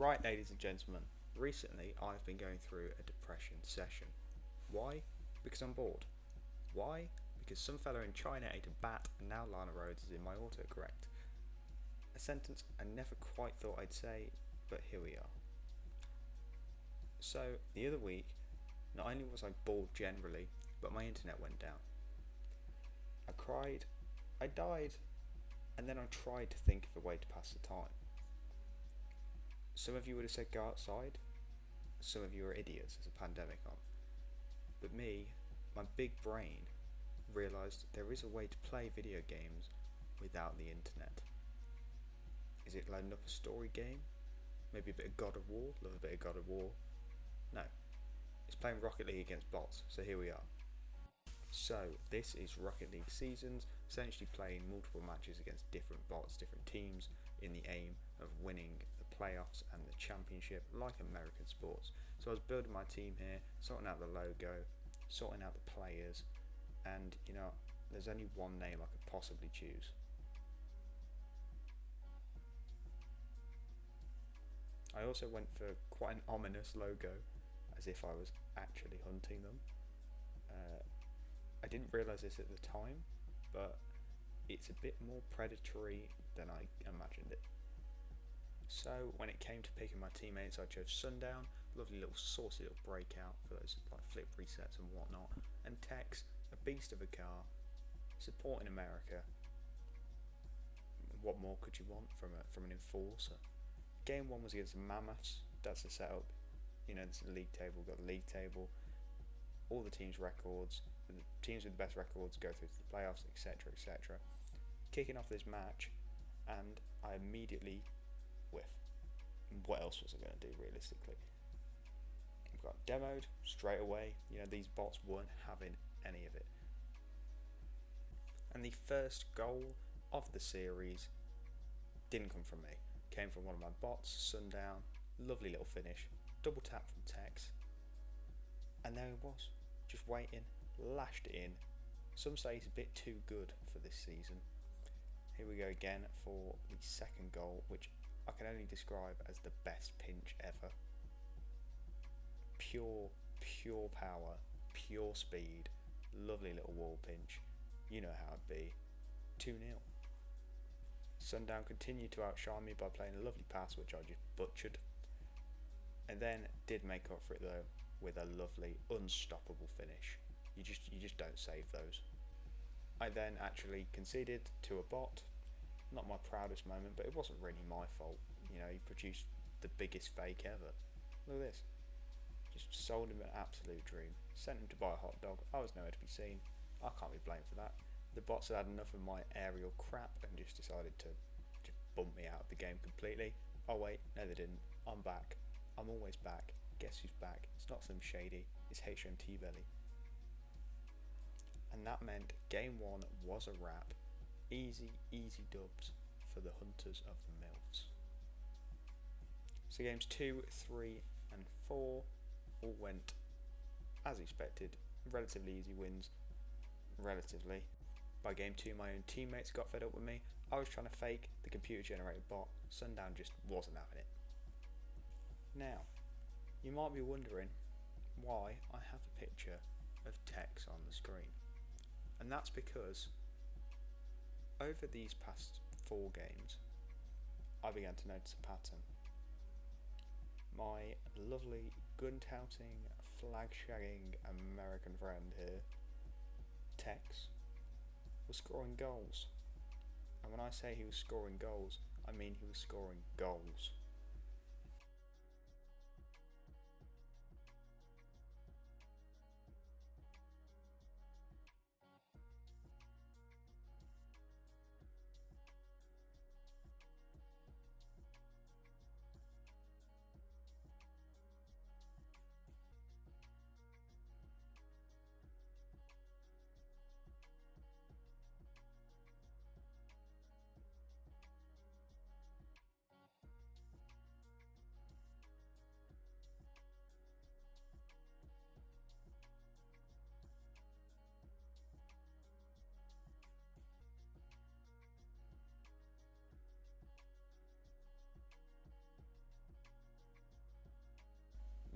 Right, ladies and gentlemen, recently I've been going through a depression session. Why? Because I'm bored. Why? Because some fella in China ate a bat and now Lana Rhodes is in my autocorrect. A sentence I never quite thought I'd say, but here we are. So, the other week, not only was I bored generally, but my internet went down. I cried, I died, and then I tried to think of a way to pass the time. Some of you would have said go outside, some of you are idiots, there's a pandemic on. But me, my big brain, realised there is a way to play video games without the internet. Is it loading up a story game? Maybe a bit of God of War? Love a bit of God of War. No. It's playing Rocket League against bots, so here we are. So, this is Rocket League Seasons, essentially playing multiple matches against different bots, different teams, in the aim of winning the playoffs and the championship, like American sports. So I was building my team here, sorting out the logo, sorting out the players, and there's only one name I could possibly choose. I also went for quite an ominous logo, as if I was actually hunting them. I didn't realise this at the time, but it's a bit more predatory than I imagined it. So when it came to picking my teammates, I chose Sundown, lovely little saucy little breakout for those like flip resets and whatnot, and Tex, a beast of a car, supporting America. What more could you want from an enforcer? Game 1 was against the Mammoths. That's the setup. It's the league table. We've got the league table, all the teams' records. The teams with the best records go through to the playoffs, etc., etc. Kicking off this match, and I immediately whiff. What else was I going to do realistically? We got demoed straight away. These bots weren't having any of it. And the first goal of the series didn't come from me. Came from one of my bots, Sundown. Lovely little finish. Double tap from Tex. And there he was, just waiting, lashed it in. Some say he's a bit too good for this season. Here we go again for the second goal, which I can only describe as the best pinch ever. Pure power, pure speed, lovely little wall pinch. You know how it'd be. 2-0. Sundown continued to outshine me by playing a lovely pass, which I just butchered. And then did make up for it though with a lovely unstoppable finish. You just don't save those. I then actually conceded to a bot. Not my proudest moment, but it wasn't really my fault. He produced the biggest fake ever. Look at this. Just sold him an absolute dream. Sent him to buy a hot dog. I was nowhere to be seen. I can't be blamed for that. The bots had enough of my aerial crap and just decided to just bump me out of the game completely. Oh wait, no they didn't. I'm back. I'm always back. Guess who's back? It's not some shady. It's HMT Belly. And that meant game 1 was a wrap. Easy dubs for the hunters of the MILFs. So games 2, 3 and 4 all went as expected. Relatively easy wins. Relatively. By game 2 my own teammates got fed up with me. I was trying to fake the computer generated bot. Sundown just wasn't having it. Now, you might be wondering why I have a picture of Tex on the screen. And that's because over these past 4 games, I began to notice a pattern. My lovely gun-touting, flag-shagging American friend here, Tex, was scoring goals. And when I say he was scoring goals, I mean he was scoring goals.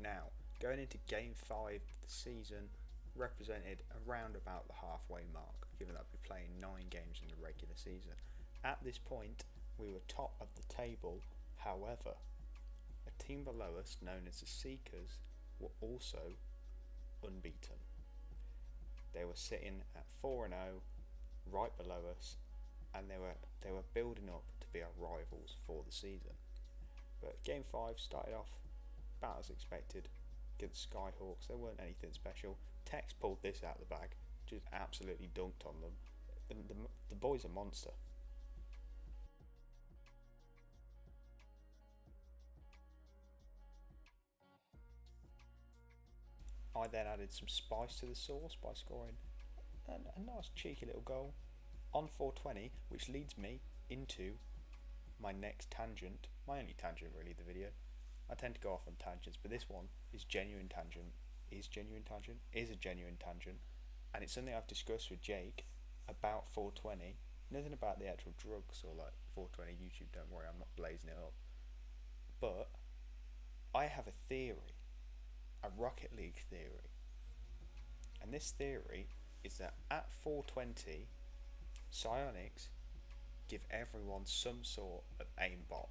Now, going into Game 5 of the season represented around about the halfway mark, given that we're playing 9 games in the regular season. At this point, we were top of the table. However, a team below us, known as the Seekers, were also unbeaten. They were sitting at 4-0, right below us, and they were building up to be our rivals for the season. But Game 5 started off about as expected against Skyhawks. There weren't anything special. Tex pulled this out of the bag, just absolutely dunked on them. The boy's a monster. I then added some spice to the sauce by scoring a nice cheeky little goal on 420, which leads me into my next tangent, my only tangent really of the video. I tend to go off on tangents, but this one is a genuine tangent, and it's something I've discussed with Jake about 420. Nothing about the actual drugs or like 420 YouTube, don't worry, I'm not blazing it up. But I have a theory, a Rocket League theory. And this theory is that at 420, Psyonix give everyone some sort of aimbot.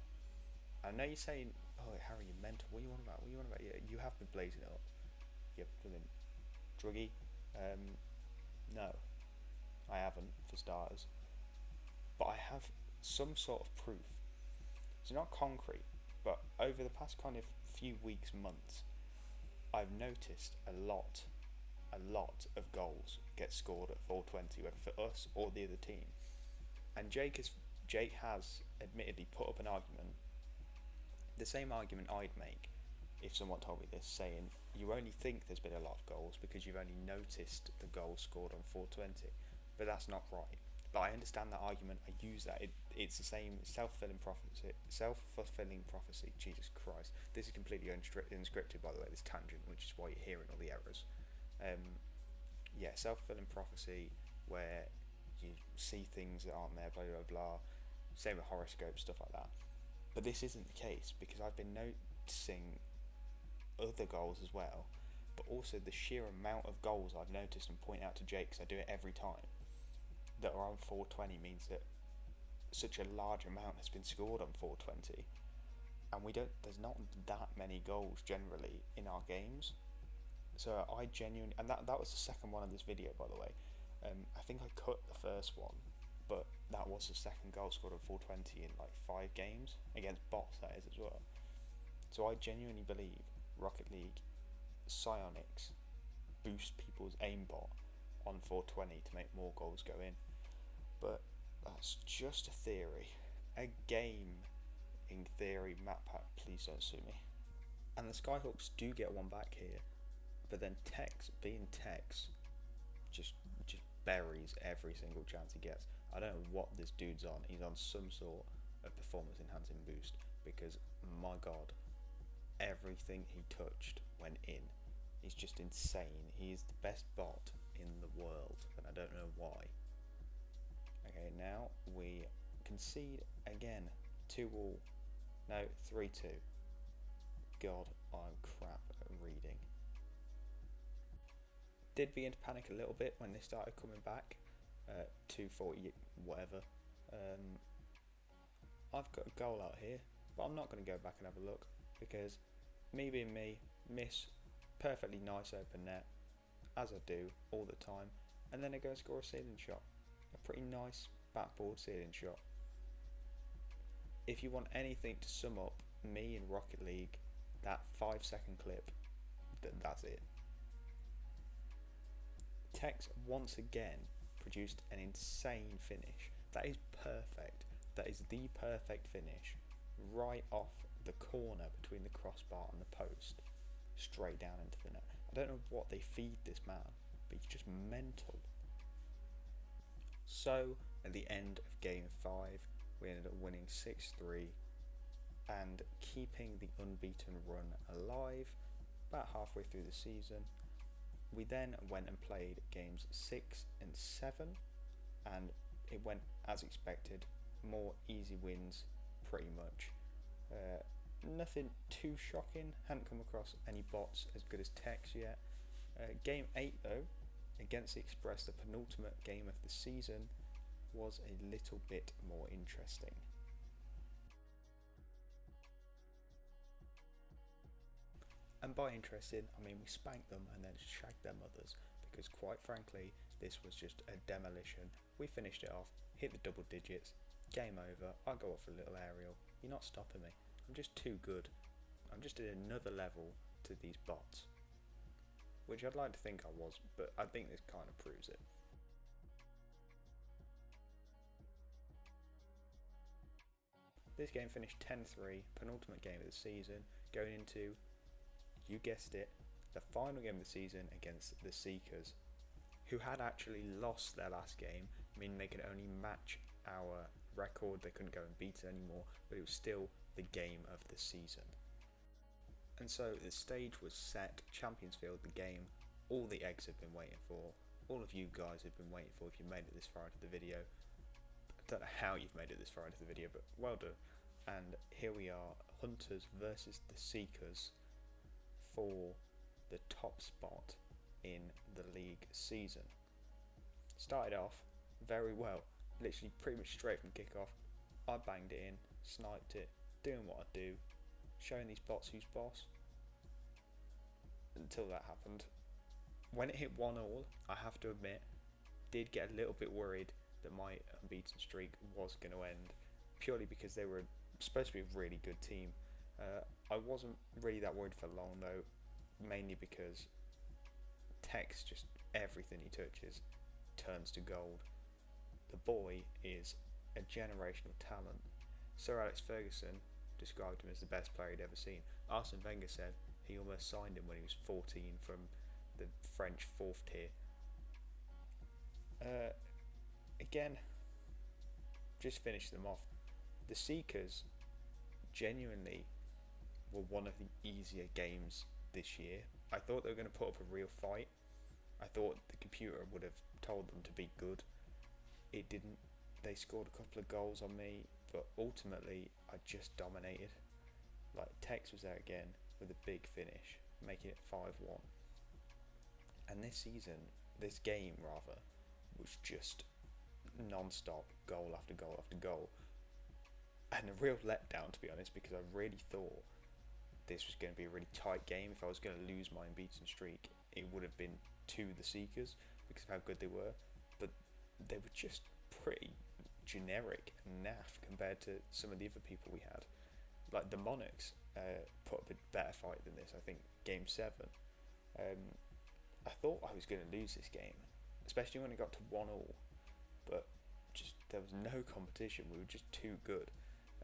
I know you're saying, oh Harry, you're mental, what are you on about? Yeah, you have been blazing it up. Yep, druggy. No, I haven't, for starters. But I have some sort of proof. It's not concrete, but over the past kind of few weeks, months, I've noticed a lot of goals get scored at 420, whether for us or the other team. And Jake has admittedly put up an argument, the same argument I'd make if someone told me this, saying you only think there's been a lot of goals because you've only noticed the goals scored on 420, but that's not right. Like, I understand that argument, I use that, it's the same self-fulfilling prophecy, Jesus Christ. This is completely unscripted, by the way, this tangent, which is why you're hearing all the errors. Yeah, self-fulfilling prophecy, where you see things that aren't there, blah blah blah. Same with horoscopes, stuff like that. But this isn't the case, because I've been noticing other goals as well, but also the sheer amount of goals I've noticed and point out to Jake, because I do it every time, that are on 420 means that such a large amount has been scored on 420, and there's not that many goals generally in our games. So I genuinely, and that was the second one of this video, by the way. I think I cut the first one, but that was the second goal scored on 420 in like 5 games, against bots that is as well. So I genuinely believe Rocket League Psyonix boost people's aimbot on 420 to make more goals go in. But that's just a theory. A game in theory. MatPat, please don't sue me. And the Skyhawks do get one back here, but then Tex, being Tex, just buries every single chance he gets. I don't know what this dude's on. He's on some sort of performance enhancing boost, because my god, everything he touched went in. He's just insane. He's the best bot in the world, and I don't know why. Okay, now we concede again. 2-2. No, 3-2. God, I'm crap at reading. Did begin to panic a little bit when they started coming back. 240, whatever. I've got a goal out here, but I'm not going to go back and have a look, because me being me, miss perfectly nice open net, as I do all the time, and then I go and score a ceiling shot. A pretty nice backboard ceiling shot. If you want anything to sum up me in Rocket League, that 5-second clip, that's it. Tex once again produced an insane finish. That is perfect. That is the perfect finish. Right off the corner between the crossbar and the post. Straight down into the net. I don't know what they feed this man, but he's just mental. So, at the end of Game 5, we ended up winning 6-3 and keeping the unbeaten run alive about halfway through the season. We then went and played games 6 and 7, and it went as expected, more easy wins pretty much. nothing too shocking. Hadn't come across any bots as good as Tex yet. Game 8 though, against the Express, the penultimate game of the season, was a little bit more interesting. And by interesting, I mean we spanked them and then shagged their mothers, because quite frankly, this was just a demolition. We finished it off, hit the double digits, game over, I'll go off a little aerial. You're not stopping me. I'm just too good. I'm just at another level to these bots. Which I'd like to think I was, but I think this kind of proves it. This game finished 10-3, penultimate game of the season, going into, you guessed it, the final game of the season against the Seekers, who had actually lost their last game, meaning they could only match our record. They couldn't go and beat it anymore, but it was still the game of the season. And so the stage was set, Champions Field, the game all the eggs have been waiting for, all of you guys have been waiting for if you made it this far into the video. I don't know how you've made it this far into the video, but well done. And here we are, Hunters versus the Seekers for the top spot in the league season. Started off very well, literally pretty much straight from kickoff. I banged it in, sniped it, doing what I do, showing these bots who's boss, until that happened. When it hit 1-1, I have to admit, did get a little bit worried that my unbeaten streak was going to end, purely because they were supposed to be a really good team. I wasn't really that worried for long though, mainly because Tex, just everything he touches turns to gold. The boy is a generational talent. Sir Alex Ferguson described him as the best player he'd ever seen. Arsene Wenger said he almost signed him when he was 14 from the French 4th tier. Again, just finish them off. The Seekers genuinely were one of the easier games this year. I thought they were going to put up a real fight. I thought the computer would have told them to be good. It didn't. They scored a couple of goals on me, but ultimately I just dominated. Like, Tex was there again with a big finish, making it 5-1. And this game was just non-stop, goal after goal after goal. And a real letdown, to be honest, because I really thought this was going to be a really tight game. If I was going to lose my unbeaten streak, it would have been to the Seekers because of how good they were. But they were just pretty generic and naff compared to some of the other people we had. Like the Monarchs put up a better fight than this. I think game 7. I thought I was going to lose this game, especially when it got to 1-1. But just there was no competition. We were just too good.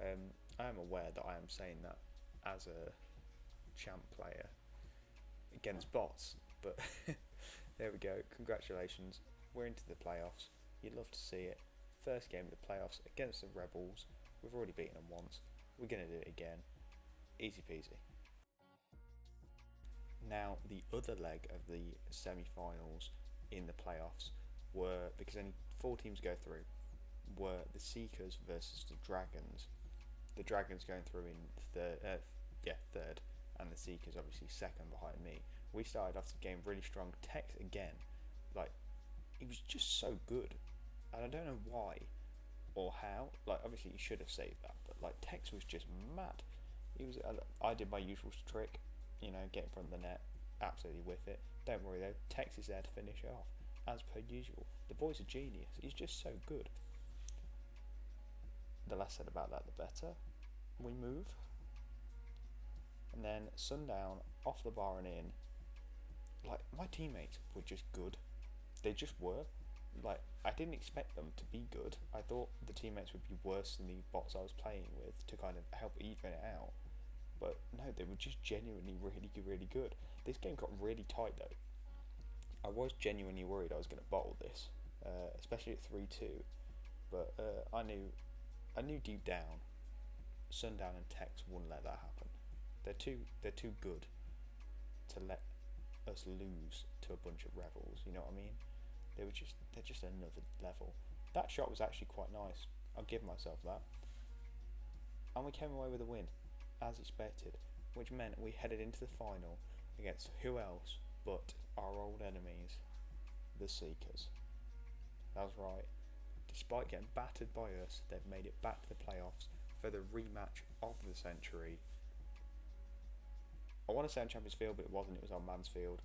I am aware that I am saying that as a champ player against bots, but there we go. Congratulations, we're into the playoffs. You'd love to see it. First game of the playoffs against the Rebels. We've already beaten them once. We're going to do it again. Easy peasy. Now, the other leg of the semi-finals in the playoffs were, because only 4 teams go through, were the Seekers versus the Dragons. The Dragons going through in third, and the Seekers obviously second behind me. We started off the game really strong. Tex again, like, he was just so good, and I don't know why or how. Like, obviously he should have saved that, but like Tex was just mad. I did my usual trick, get in front of the net, absolutely with it. Don't worry though, Tex is there to finish it off, as per usual. The boy's a genius. He's just so good. The less said about that, the better. We move, and then Sundown off the bar and in. Like, my teammates were just good. They just were. Like, I didn't expect them to be good. I thought the teammates would be worse than the bots I was playing with to kind of help even it out. But no, they were just genuinely really good. This game got really tight though. I was genuinely worried I was going to bottle this, especially at 3-2. But I knew deep down, Sundown and Tex wouldn't let that happen. They're too good to let us lose to a bunch of rebels. You know what I mean? They're just another level. That shot was actually quite nice. I'll give myself that. And we came away with a win. as expected, which meant we headed into the final against who else but our old enemies, the Seekers. That's right. Despite getting battered by us, they've made it back to the playoffs for the rematch of the century. I want to say on Champions Field, but it wasn't. It was on Mansfield.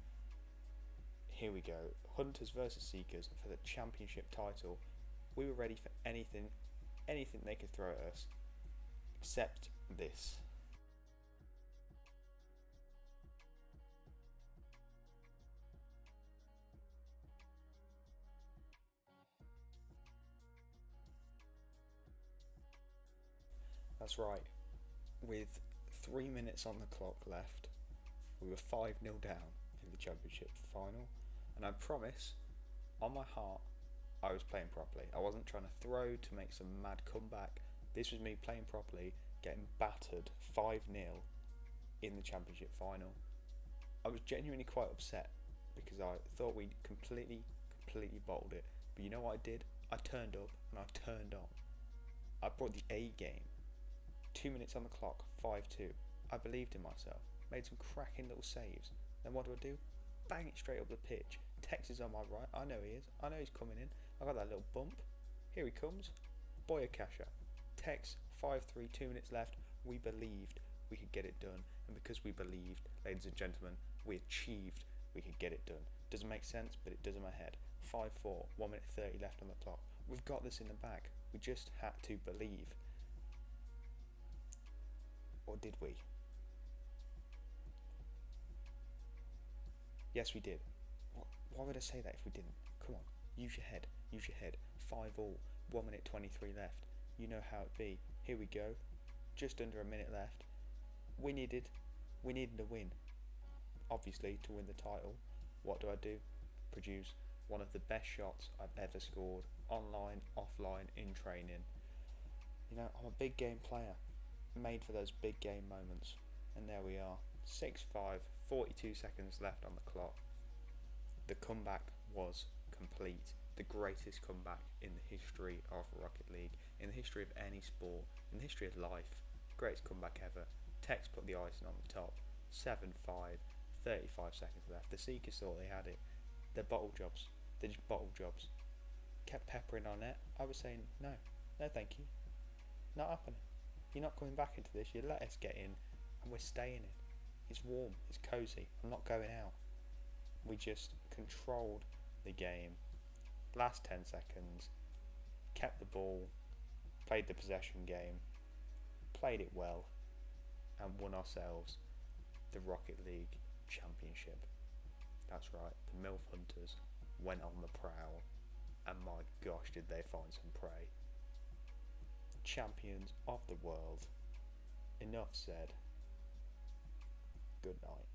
Here we go. Hunters versus Seekers for the championship title. We were ready for anything they could throw at us, except this. That's right. With 3 minutes on the clock left, we were 5-0 down in the championship final, and I promise, on my heart, I was playing properly. I wasn't trying to throw to make some mad comeback. This was me playing properly, getting battered 5-0 in the championship final. I was genuinely quite upset because I thought we'd completely bottled it. But you know what I did? I turned up and I turned on. I brought the A game. 2 minutes on the clock, 5-2. I believed in myself, made some cracking little saves. Then what do? Bang it straight up the pitch. Tex is on my right. I know he is. I know he's coming in. I got that little bump. Here he comes. Boyakasha. Tex, 5-3, 2 minutes left. We believed we could get it done. And because we believed, ladies and gentlemen, we achieved we could get it done. Doesn't make sense, but it does in my head. 5-4, 1 minute 30 left on the clock. We've got this in the bag. We just had to believe. Or did we? Yes, we did. Why would I say that if we didn't? Come on, use your head. 5-all, 1 minute 23 left. You know how it be. Here we go. Just under a minute left. We needed a win. Obviously, to win the title. What do? Produce one of the best shots I've ever scored, online, offline, in training. You know, I'm a big game player, made for those big game moments. And there we are, 6-5, 42 seconds left on the clock. The comeback was complete. The greatest comeback in the history of Rocket League, in the history of any sport, in the history of life. Greatest comeback ever. Tex put the icing on the top. 7-5, 35 seconds left. The Seekers thought they had it. They're bottle jobs. They're just bottle jobs. Kept peppering on it. I was saying, no thank you. Not happening. You're not coming back into this. You let us get in and we're staying in. It's warm, it's cosy. I'm not going out. We just controlled the game. Last 10 seconds, kept the ball, played the possession game, played it well, and won ourselves the Rocket League Championship. That's right, the MILF Hunters went on the prowl, and my gosh did they find some prey. Champions of the world. Enough said. Good night.